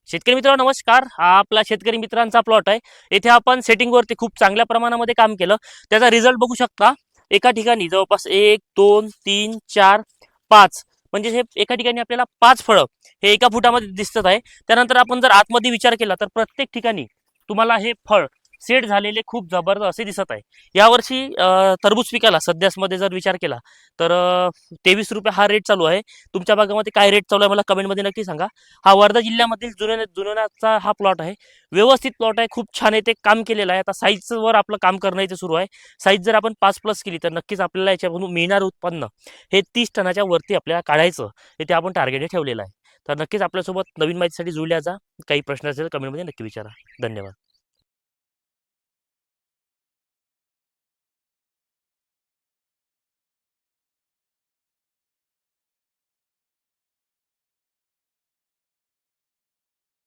शेतकरी मित्रांनो नमस्कार. हा आपला शेतकरी मित्रांचा प्लॉट आहे. येथे आपण सेटिंगवरती खूप चांगल्या प्रमाणामध्ये काम केलं. त्याचा रिझल्ट बघू शकता. एका ठिकाणी जवळपास 1 2 3 4 5 म्हणजे हे एका ठिकाणी आपल्याला 5 फळं हे एका फुटामध्ये दिसत आहे. त्यानंतर आपण जर आतमध्ये विचार केला तर प्रत्येक ठिकाणी तुम्हाला हे फळ सेट झालेले खूप जबरदस्त असे दिसत आहे. यावर्षी टरबूज पिकाला सध्यामध्ये जर विचार केला तर 23 रुपये हा रेट चालू आहे. तुमच्या भागामध्ये काय रेट चालू आहे मला कमेंटमध्ये नक्की सांगा. हा वर्धा जिल्ह्यामधील जुन्नरचा हा प्लॉट आहे. व्यवस्थित प्लॉट आहे. खूप छान येते काम केलेलं आहे. आता साईजवर आपलं काम करणं इथे सुरू आहे. साईज जर आपण 5+ केली तर नक्कीच आपल्याला याच्यामधून मिळणार उत्पन्न हे 30 टनाच्या वरती आपल्याला काढायचं हे ते आपण टार्गेट ठेवलेलं आहे. तर नक्कीच आपल्यासोबत नवीन माहितीसाठी जुळल्या जा. काही प्रश्न असेल कमेंटमध्ये नक्की विचारा. धन्यवाद.